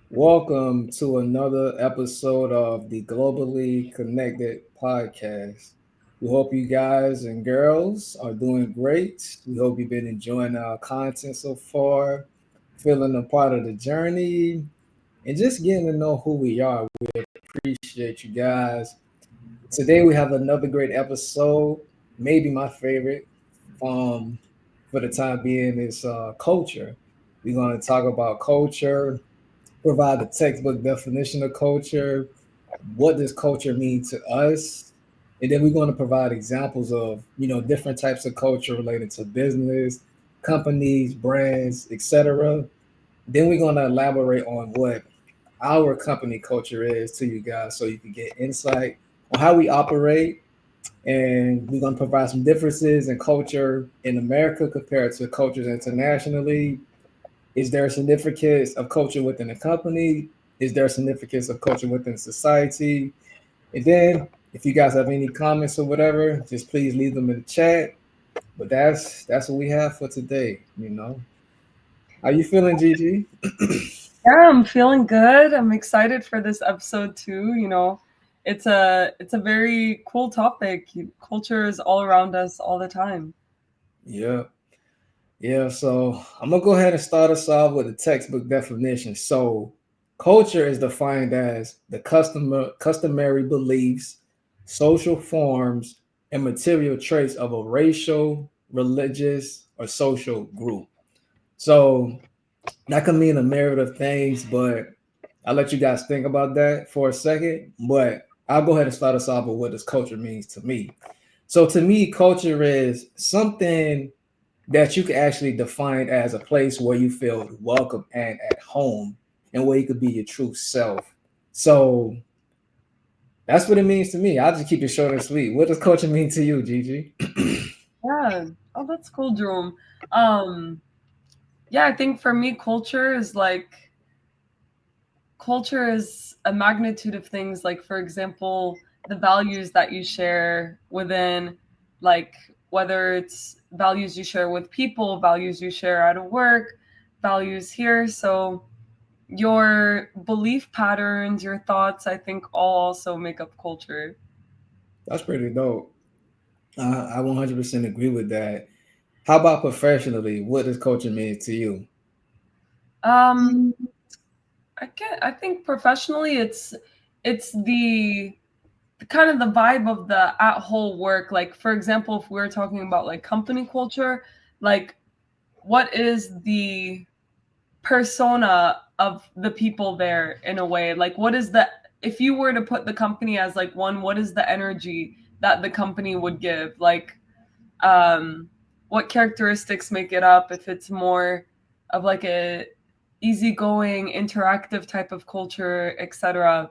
Welcome to another episode of the Globally Connected Podcast. We hope you guys and girls are doing great. We hope you've been enjoying our content so far, feeling a part of the journey, and just getting to know who we are. We appreciate you guys. Today we have another great episode, maybe my favorite um, for the time being is culture. We're going to talk about culture, provide the textbook definition of culture. What does culture mean to us? And then we're going to provide examples of, different types of culture related to business, companies, brands, etc. Then we're going to elaborate on what our company culture is to you guys so you can get insight on how we operate. And we're going to provide some differences in culture in America compared to cultures internationally. Is there a significance of culture within a company? Is there a significance of culture within society? And then, if you guys have any comments or whatever, just please leave them in the chat. But that's what we have for today. How you feeling, Gigi? Yeah, I'm feeling good. I'm excited for this episode too. It's a very cool topic. Culture is all around us all the time. Yeah, yeah. So I'm gonna go ahead and start us off with the textbook definition. So, culture is defined as the customary beliefs, social forms, and material traits of a racial, religious, or social group. So that can mean a myriad of things, but I'll let you guys think about that for a second. But I'll go ahead and start us off with what this culture means to me. So to me, culture is something that you can actually define as a place where you feel welcome and at home and where you could be your true self. So that's what it means to me. I'll just keep it short and sweet. What does culture mean to you, Gigi? Yeah. Oh, that's cool, Jerome. Um, yeah, I think for me, culture is a magnitude of things. Like, for example, the values that you share within, like, whether it's values you share with people, values you share out of work, values here. So your belief patterns, your thoughts, I think all also make up culture. That's pretty dope. I 100% agree with that. How about professionally? What does culture mean to you? Um, I think professionally, it's the kind of the vibe of the at whole work. Like for example, if we were talking about like company culture, like what is the persona of the people there in a way? Like what is the if you were to put the company as like one, what is the energy that the company would give? Like um, what characteristics make it up if it's more of like a easygoing interactive type of culture, etc.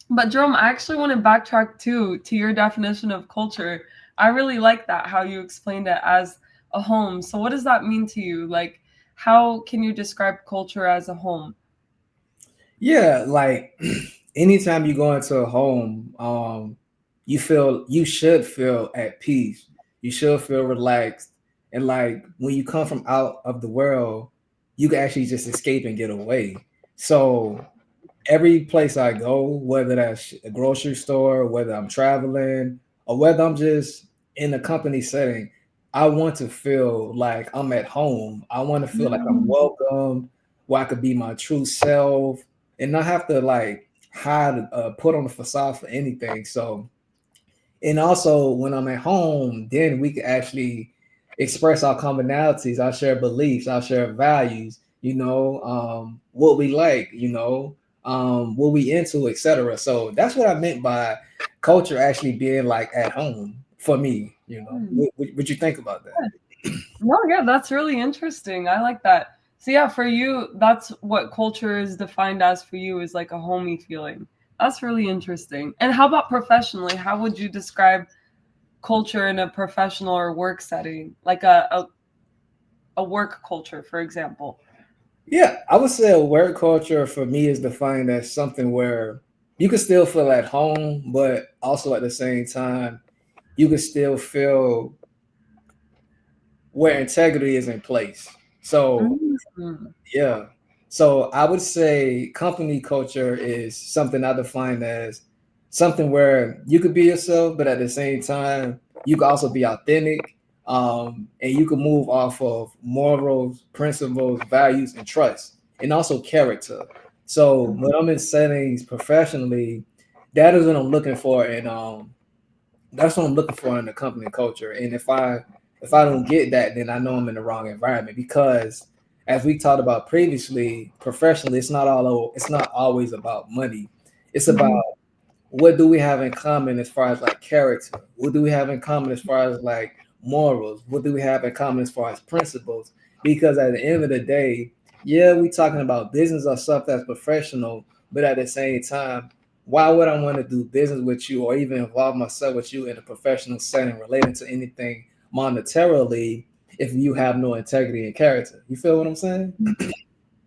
But Jerome, I actually want to backtrack too to your definition of culture. I really like that how you explained it as a home. So what does that mean to you? Like how can you describe culture as a home? Yeah, like anytime you go into a home, you should feel at peace. You should feel relaxed. And like when you come from out of the world, you can actually just escape and get away. So every place I go, whether that's a grocery store, whether I'm traveling, or whether I'm just in a company setting, I want to feel like I'm at home. I want to feel like I'm Mm. welcome, where I could be my true self and not have to like hide, put on a facade for anything. So, and also when I'm at home, then we can actually express our commonalities, our shared beliefs, our shared values, what we like, what we into, etc. So that's what I meant by culture actually being like at home for me, what you think about that? No, yeah, that's really interesting. I like that. So yeah, for you, that's what culture is defined as for you is like a homey feeling. That's really interesting. And how about professionally? How would you describe culture in a professional or work setting? Like a work culture, for example. Yeah, I would say a work culture for me is defined as something where you can still feel at home, but also at the same time, you can still feel where integrity is in place. So Mm. yeah. So I would say company culture is something I define as something where you could be yourself, but at the same time, you can also be authentic, and you can move off of morals, principles, values, and trust, and also character. So when I'm in settings professionally, that is what I'm looking for, and that's what I'm looking for in the company culture. And if I don't get that, then I know I'm in the wrong environment because as we talked about previously, professionally, it's not always about money. It's about Mhm. what do we have in common as far as like character? What do we have in common as far as like morals? What do we have in common as far as principles? Because at the end of the day, yeah, we talking about business or stuff that's professional, but at the same time, why would I want to do business with you or even involve myself with you in a professional setting relating to anything monetarily if you have no integrity and character? You feel what I'm saying?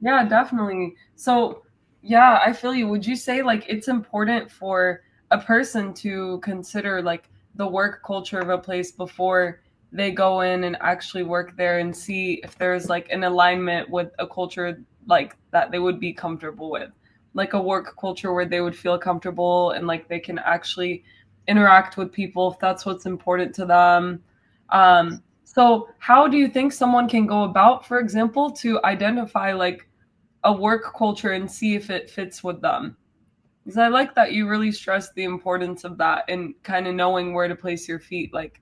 Yeah, definitely. So, yeah, I feel you. Would you say like it's important for a person to consider like the work culture of a place before they go in and actually work there and see if there's like an alignment with a culture like that they would be comfortable with? Like a work culture where they would feel comfortable and like they can actually interact with people if that's what's important to them. So how do you think someone can go about, for example, to identify like a work culture and see if it fits with them? Because I like that you really stress the importance of that and kind of knowing where to place your feet, like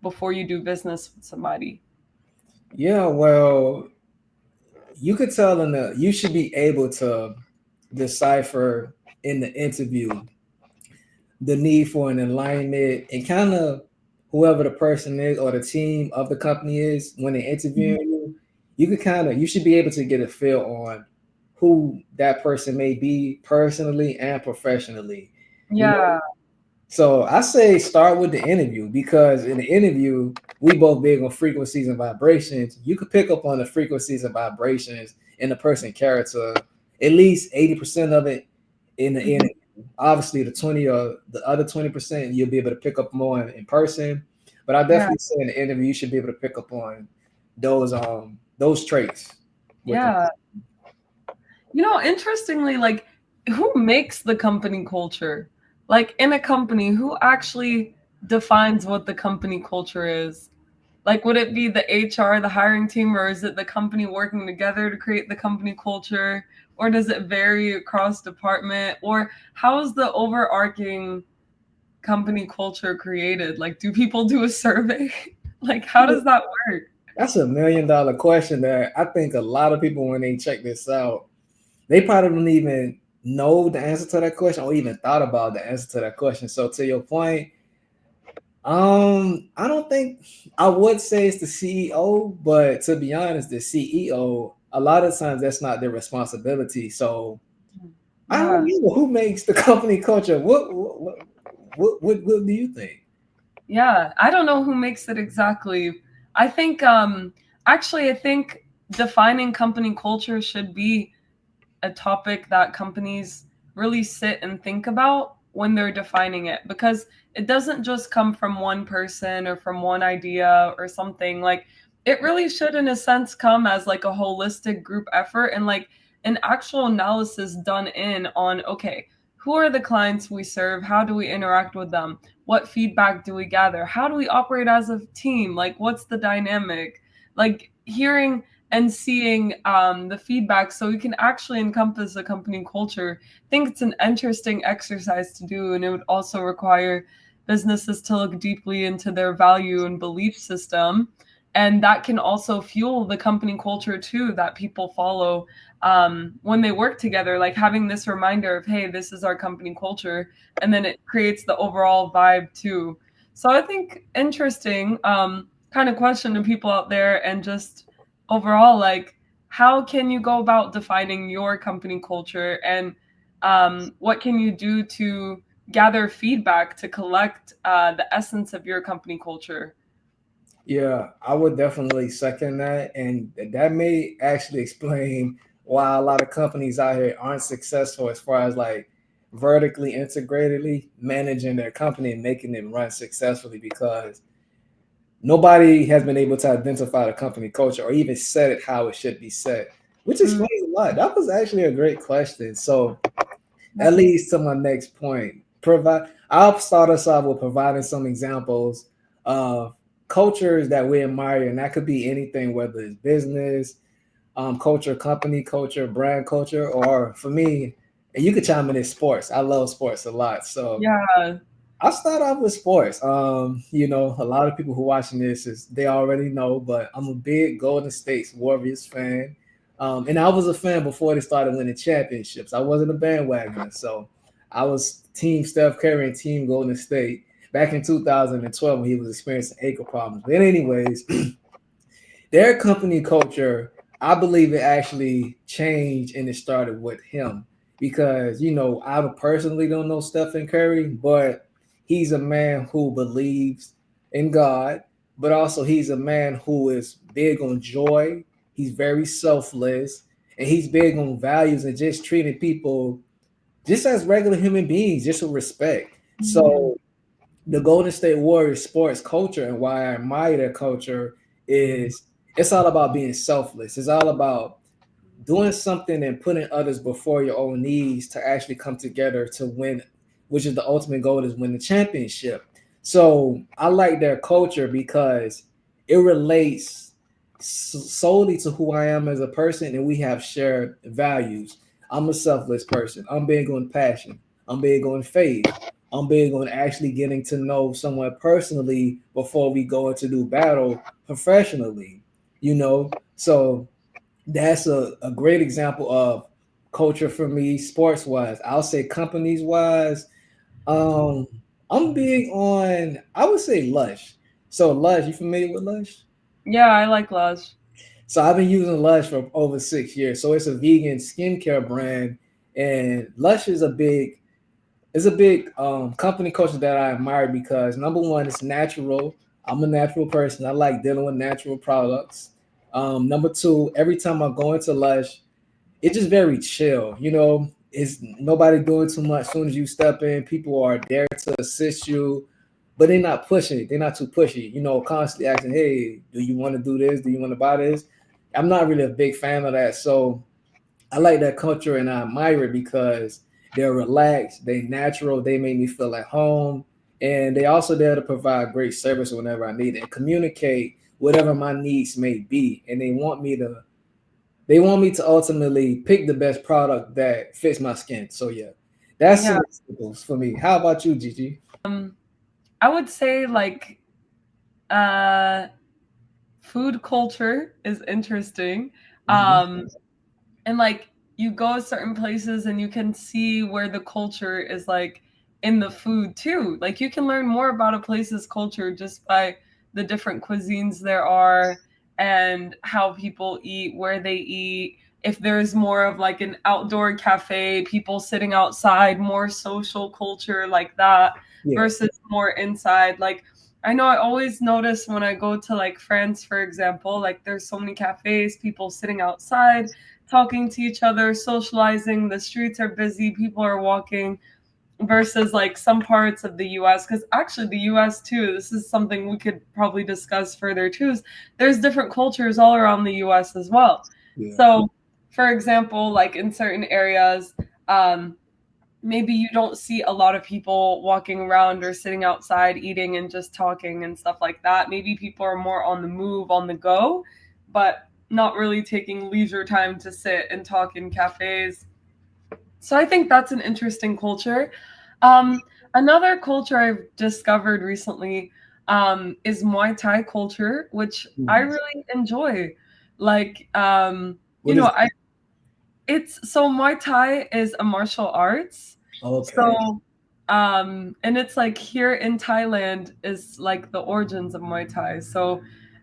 before you do business with somebody. Yeah, well, you could tell you should be able to decipher in the interview the need for an alignment and kind of whoever the person is or the team of the company is when they're interviewing you, you should be able to get a feel on who that person may be personally and professionally. You know, Yeah, so I say start with the interview because in the interview, we both big on frequencies and vibrations. You could pick up on the frequencies and vibrations in the person character, at least 80% of it in the mhm, interview. Obviously, the 20 or the other 20% you'll be able to pick up more in person. But I yeah, definitely say in the interview you should be able to pick up on those traits with them. yeah. Interestingly, like who makes the company culture? Like in a company, who actually defines what the company culture is? Like, would it be the HR, the hiring team, or is it the company working together to create the company culture? Or does it vary across department? Or how is the overarching company culture created? Like, do people do a survey? Like, how does that work? That's $1 million question that I think a lot of people when they check this out they probably don't even know the answer to that question or even thought about the answer to that question. So to your point, I don't think I would say it's the CEO, but to be honest, the CEO, a lot of times that's not their responsibility. So I don't Yeah. know who makes the company culture. What do you think? Yeah, I don't know who makes it exactly. I think actually I think defining company culture should be a topic that companies really sit and think about when they're defining it, because it doesn't just come from one person or from one idea or something. Like it really should in a sense come as like a holistic group effort and like an actual analysis done in on, okay, who are the clients we serve, how do we interact with them, what feedback do we gather, how do we operate as a team, like what's the dynamic, like hearing and seeing the feedback so we can actually encompass a company culture. I think it's an interesting exercise to do, and it would also require businesses to look deeply into their value and belief system. And that can also fuel the company culture too that people follow when they work together, like having this reminder of, hey, this is our company culture. And then it creates the overall vibe too. So I think interesting kind of question to people out there, and just overall, like how can you go about defining your company culture, and what can you do to gather feedback to collect the essence of your company culture? Yeah, I would definitely second that. And that may actually explain why a lot of companies out here aren't successful as far as like vertically integratedly managing their company and making it run successfully because nobody has been able to identify the company culture or even set it how it should be set, which Mm, explains a lot. That was actually a great question. So that leads to my next point. Provide. I'll start us off with providing some examples of cultures that we admire, and that could be anything, whether it's business, culture, company culture, brand culture, or for me, and you could chime in sports. I love sports a lot, so Yeah. I'll start off with sports. A lot of people who watching this is they already know, but I'm a big Golden State Warriors fan. And I was a fan before they started winning championships. I wasn't a bandwagoner, so I was Team Steph Curry and Team Golden State back in 2012 when he was experiencing ankle problems. But anyways, their company culture, I believe it actually changed and it started with him because I personally don't know Stephen Curry, but he's a man who believes in God, but also he's a man who is big on joy. He's very selfless, and he's big on values and just treating people just as regular human beings, just with respect. So the Golden State Warriors sports culture and why I admire their culture is it's all about being selfless. It's all about doing something and putting others before your own needs to actually come together to win, which is the ultimate goal is win the championship. So I like their culture because it relates solely to who I am as a person, and we have shared values. I'm a selfless person. I'm big on passion. I'm big on faith. I'm big on actually getting to know someone personally before we go into do battle professionally. So that's a great example of culture for me, sports wise. I'll say companies wise. Um, I'm big on I would say Lush. So Lush, you familiar with Lush? Yeah, I like Lush. So I've been using Lush for over 6 years. So it's a vegan skincare brand, and Lush is a big company culture that I admire because number one, it's natural. I'm a natural person. I like dealing with natural products. Number two, every time I go into Lush, it's just very chill. It's nobody doing too much. As soon as you step in, people are there to assist you, but they're not pushing it. They're not too pushy. Constantly asking, "Hey, do you want to do this? Do you want to buy this?" I'm not really a big fan of that. So I like that culture and I admire it because they're relaxed, they natural, they make me feel at home, and they also there to provide great service whenever I need it and communicate whatever my needs may be. And they want me to ultimately pick the best product that fits my skin. So yeah, that's Yeah. some examples for me. How about you, Gigi? I would say like uh food culture is interesting. Mhm. And like you go certain places and you can see where the culture is like in the food too. Like you can learn more about a place's culture just by the different cuisines there are and how people eat, where they eat. If there's more of like an outdoor cafe, people sitting outside, more social culture like that Yeah. versus more inside. Like I know I always notice when I go to like France, for example, like there's so many cafes, people sitting outside, talking to each other, socializing. The streets are busy, people are walking, versus like some parts of the US. Because actually, the US too, this is something we could probably discuss further too, is there's different cultures all around the US as well. Yeah. So, for example, like in certain areas, um, maybe you don't see a lot of people walking around or sitting outside eating and just talking and stuff like that. Maybe people are more on the move, on the go, but not really taking leisure time to sit and talk in cafes. So I think that's an interesting culture. Another culture I've discovered recently is Muay Thai culture, which I Mhm. really enjoy. Like, What is I it's so Muay Thai is a martial arts. okay? So and it's like here in Thailand is like the origins of Muay Thai. So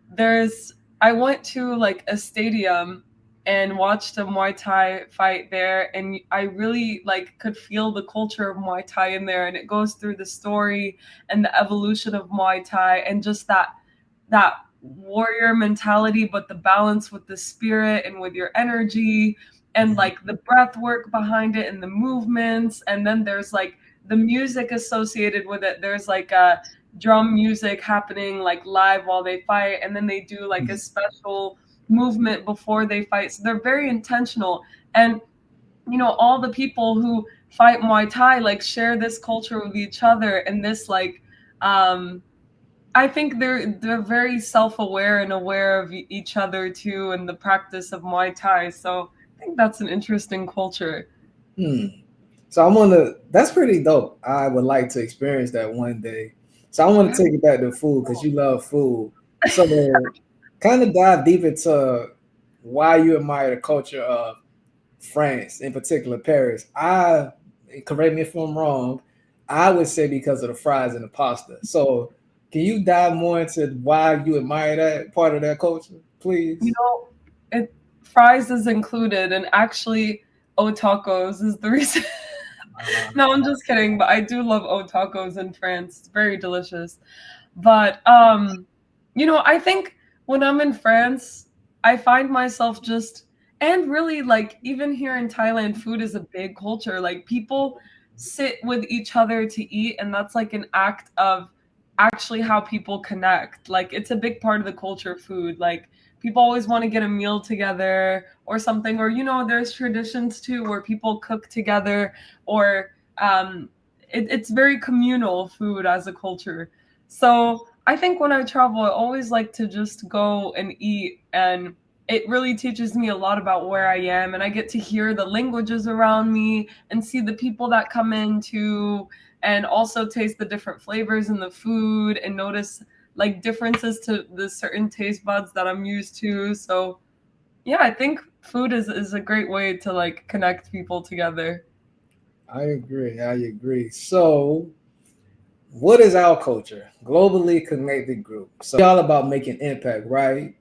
there's I went to like a stadium and watched a Muay Thai fight there, and I really like could feel the culture of Muay Thai in there, and it goes through the story and the evolution of Muay Thai and just that warrior mentality, but the balance with the spirit and with your energy and Mhm. like the breath work behind it and the movements. And then there's like the music associated with it. There's like a drum music happening like live while they fight. And then they do like a special movement before they fight. So they're very intentional. And all the people who fight Muay Thai like share this culture with each other, and this like I think they're very self-aware and aware of each other too, and the practice of Muay Thai. So I think that's an interesting culture. So that's pretty dope. I would like to experience that one day. So I want to take it back to food because you love food. So kind of dive deep into why you admire the culture of France, in particular Paris. Correct me if I'm wrong, I would say because of the fries and the pasta. So can you dive more into why you admire that part of that culture, You please? know, it fries is included, and actually, tacos is the reason. No, I'm just kidding, but I do love tacos in France. It's very delicious. But I think when I'm in France, I find myself just and really like even here in Thailand, food is a big culture. Like people sit with each other to eat, and that's like an act of actually how people connect. Like it's a big part of the culture, food. Like people always want to get a meal together or something, or there's traditions too where people cook together, or it's very communal food as a culture. So I think when I travel, I always like to just go and eat, and it really teaches me a lot about where I am, and I get to hear the languages around me and see the people that come into, and also taste the different flavors in the food and notice like differences to the certain taste buds that I'm used to. So yeah, I think food is a great way to like connect people together. I agree. I agree. So what is our culture? Globally connected group. So all about making impact, right?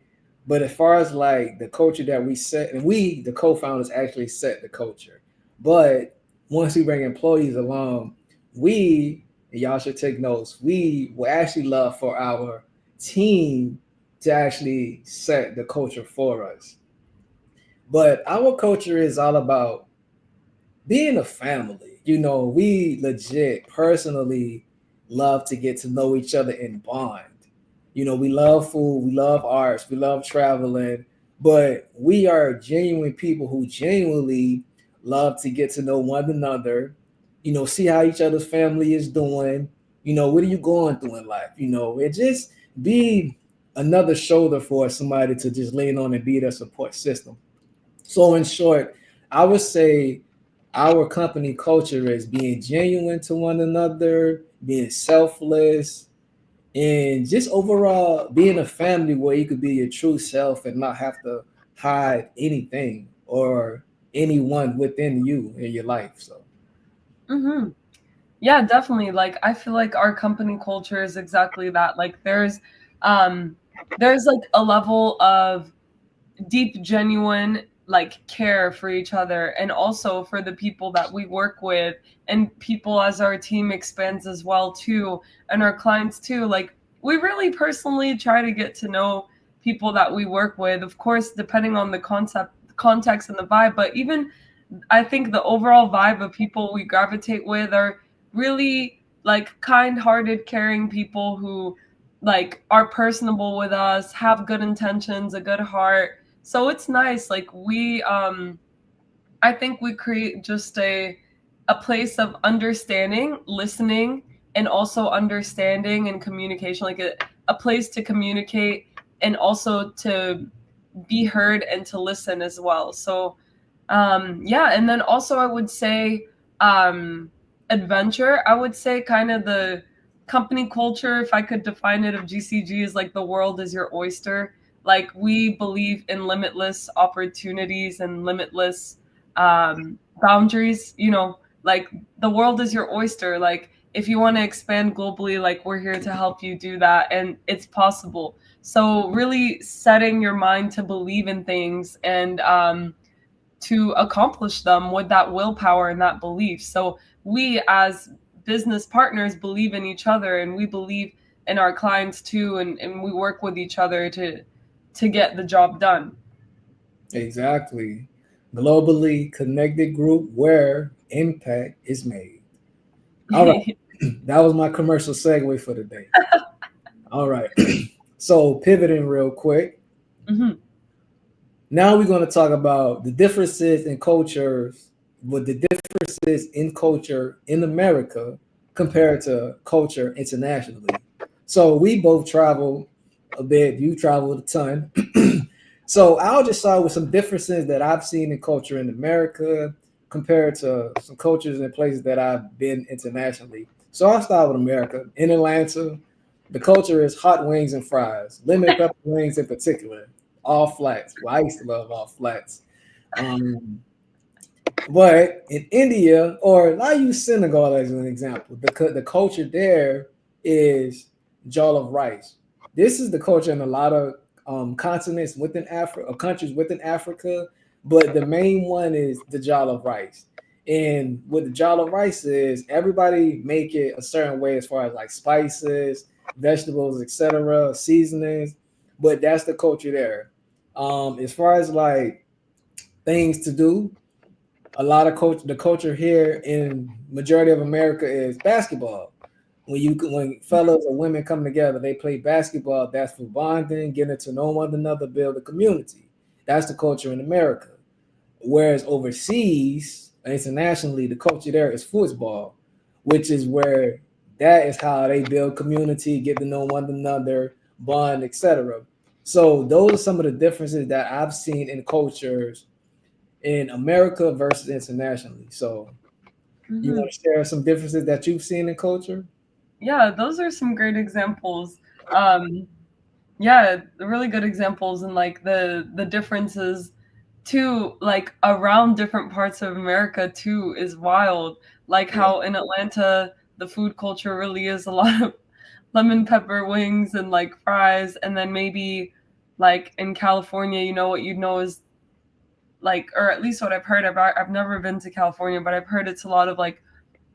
But as far as like the culture that we set, and we, the co-founders, actually set the culture. But once we bring employees along, we, and y'all should take notes, we will actually love for our team to actually set the culture for us. But our culture is all about being a family. We legit personally love to get to know each other and bond. We love food, we love arts, we love traveling, but we are genuine people who genuinely love to get to know one another, see how each other's family is doing, what are you going through in life, it just be another shoulder for somebody to just lean on and be their support system. So in short, I would say our company culture is being genuine to one another, being selfless, and just overall being a family where you could be your true self and not have to hide anything or anyone within you in your life. So Hmm. Yeah, definitely. Like I feel like our company culture is exactly that. Like um there's like a level of deep, genuine like care for each other, and also for the people that we work with, and people as our team expands as well too, and our clients too. Like we really personally try to get to know people that we work with, of course depending on the context and the vibe, but even I think the overall vibe of people we gravitate with are really like kind-hearted, caring people who like are personable with us, have good intentions, a good heart. So it's nice. Like we I think we create just a place of understanding, listening, and also understanding and communication, like a place to communicate and also to be heard and to listen as well. So yeah, and then also I would say adventure. I would say kind of the company culture, if I could define it, of GCG is like the world is your oyster. Like we believe in limitless opportunities and limitless boundaries. Like the world is your oyster. Like if you want to expand globally, like we're here to help you do that, and it's possible. So really setting your mind to believe in things and to accomplish them with that willpower and that belief. So we as business partners believe in each other, and we believe in our clients too, and we work with each other to get the job done. exactly. Globally connected group where impact is made. All right. That was my commercial segue for the day. All right. So pivoting real quick. Hmm. Now we're going to talk about the differences in cultures, with the differences in culture in America compared to culture internationally. So we both travel a bit. You travel a ton. So I'll just start with some differences that I've seen in culture in America compared to some cultures and places that I've been internationally. So I'll start with America. In Atlanta, the culture is hot wings and fries, lemon pepper wings in particular, all flats. Well, I used to love all flats. Um, but in India, or I use Senegal as an example, the culture there is jollof rice. This is the culture in a lot of continents within Africa, or countries within Africa, but the main one is the jollof rice. And what the jollof rice is, everybody make it a certain way as far as like spices, vegetables, etc., seasonings, but that's the culture there. As far as like things to do, a lot of the culture here in majority of America is basketball. When fellas or women come together, they play basketball. That's for bonding, getting to know one another, build a community. That's the culture in America. Whereas overseas, internationally, the culture there is football, which is where that is how they build community, get to know one another, bond, etc. So those are some of the differences that I've seen in cultures in America versus internationally. So you Mhm. want to share some differences that you've seen in culture? Yeah, those are some great examples. Um, yeah, really good examples, and like the differences too, like around different parts of America too, is wild. Like Yeah. how in Atlanta the food culture really is a lot of lemon pepper wings and like fries, and then maybe like in California, you know what you know is like, or at least what I've heard about. I've never been to California, but I've heard it's a lot of like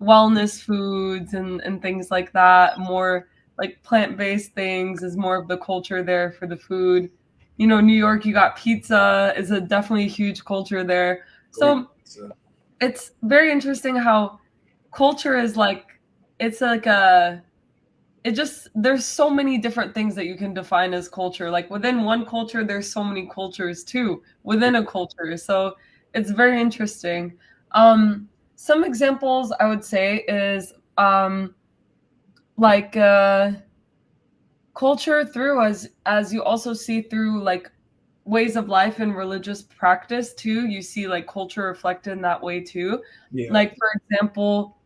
wellness foods and things like that. More like plant-based things is more of the culture there for the food. You know, New York, you got pizza is a definitely huge culture there. Great. So it's very interesting how culture is like, it's like a, it just, there's so many different things that you can define as culture. Like within one culture there's so many cultures too within a culture, so it's very interesting. Some examples I would say is like culture through, as you also see through like ways of life and religious practice too, you see like culture reflected in that way too. Yeah. Like for example,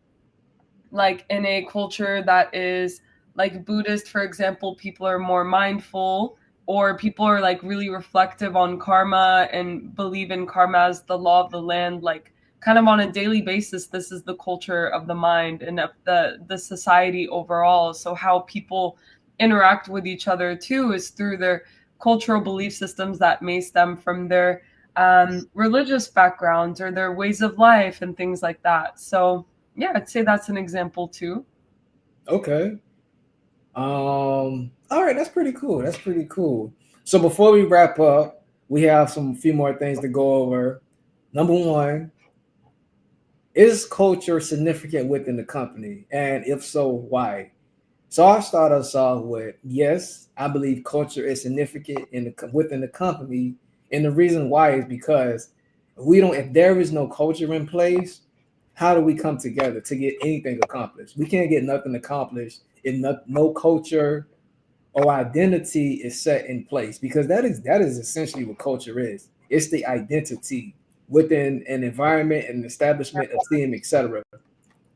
like in a culture that is like Buddhist, for example, people are more mindful, or people are like really reflective on karma and believe in karma as the law of the land, like kind of on a daily basis. This is the culture of the mind and of the society overall. So how people interact with each other too is through their cultural belief systems that may stem from their religious backgrounds or their ways of life and things like that. So yeah, I'd say that's an example too. Okay. All right, that's pretty cool. That's pretty cool. So before we wrap up, we have some few more things to go over. Number one, is culture significant within the company? And if so, why? So I'll start us off with yes, I believe culture is significant within the company, and the reason why is because if there is no culture in place, how do we come together to get anything accomplished? We can't get nothing accomplished if no culture or identity is set in place, because that is essentially what culture is. It's the identity within an environment, an establishment, a team, etc.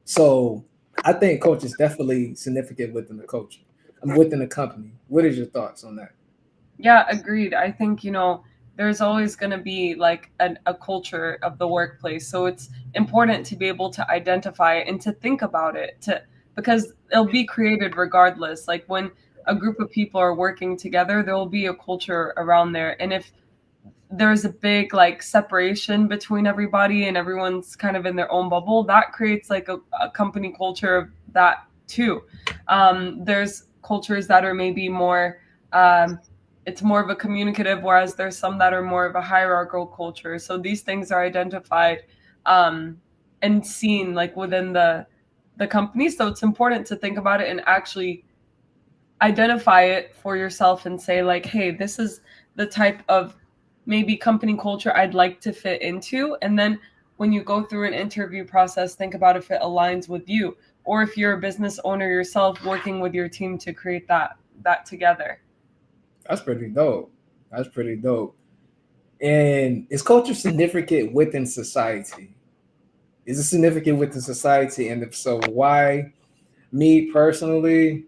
So I think culture is definitely significant within the culture. Within the company. What is your thoughts on that? Yeah, agreed. I think, there's always going to be like a culture of the workplace. So it's important to be able to identify it and to think about it, because it'll be created regardless. Like when a group of people are working together, there will be a culture around there. And if there's a big like separation between everybody and everyone's kind of in their own bubble, that creates like a company culture of that too. There's cultures that are maybe more it's more of a communicative, whereas there's some that are more of a hierarchical culture. So these things are identified um, and seen like within the company. So it's important to think about it and actually identify it for yourself and say like, hey, this is the type of maybe company culture I'd like to fit into. And then when you go through an interview process, think about if it aligns with you, or if you're a business owner yourself, working with your team to create that together. That's pretty dope. That's pretty dope. And is culture significant within society? Is it significant within society? And if so, why? Me personally,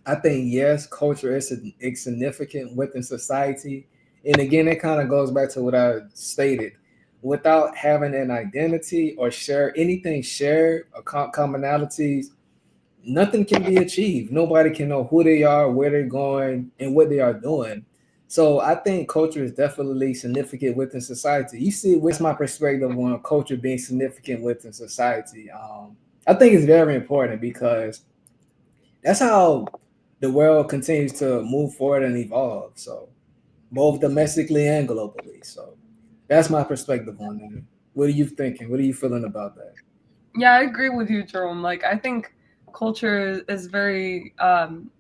I think yes, culture is significant within society. And again, it kind of goes back to what I stated. Without having an identity or share anything shared or commonalities, nothing can be achieved. Nobody can know who they are, where they're going, and what they are doing. So I think culture is definitely significant within society. You see, what's my perspective on culture being significant within society? I think it's very important because that's how the world continues to move forward and evolve. So both domestically and globally. So that's my perspective on it. What are you thinking? What are you feeling about that? Yeah, I agree with you, Jerome. Like, I think culture is very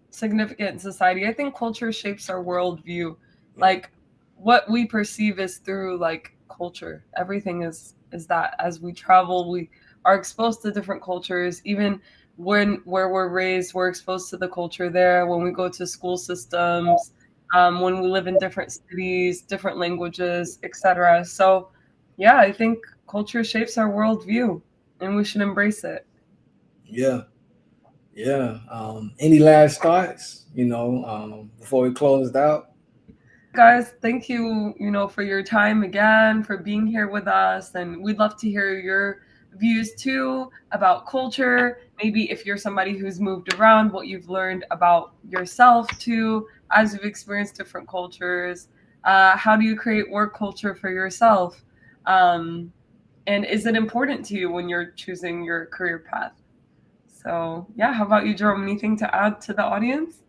significant in society. I think culture shapes our worldview. Yeah. Like, what we perceive is through like culture. Everything is that. As we travel, we are exposed to different cultures. Even when where we're raised, we're exposed to the culture there. When we go to school systems, when we live in different cities, different languages, etc. So, yeah, I think culture shapes our worldview and we should embrace it. Yeah. Yeah. Any last thoughts, before we closed out? Guys, thank you, for your time again, for being here with us. And we'd love to hear your views too about culture. Maybe if you're somebody who's moved around, what you've learned about yourself too, as you've experienced different cultures. How do you create work culture for yourself? Um, and is it important to you when you're choosing your career path? So, yeah, how about you, Jerome? Anything to add to the audience?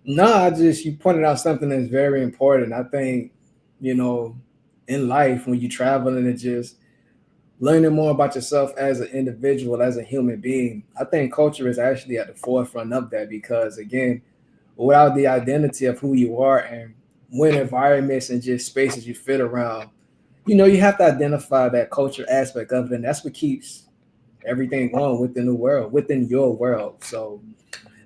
No, you pointed out something that's very important. I think, you know, in life when you travel and it just learning more about yourself as an individual, as a human being, I think culture is actually at the forefront of that because again, without the identity of who you are and when environments and just spaces you fit around, you have to identify that culture aspect of it, and that's what keeps everything going within the world, within your world. So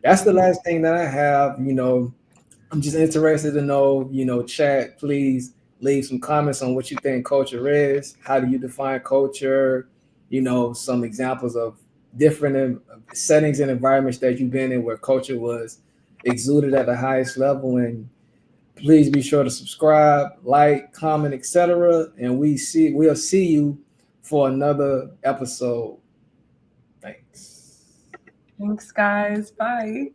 that's the last thing that I have. I'm just interested to know, chat, please leave some comments on what you think culture is. How do you define culture? Some examples of different settings and environments that you've been in where culture was exuded at the highest level. And please be sure to subscribe, like, comment, etc. And we'll see you for another episode. Thanks. Thanks, guys. Bye.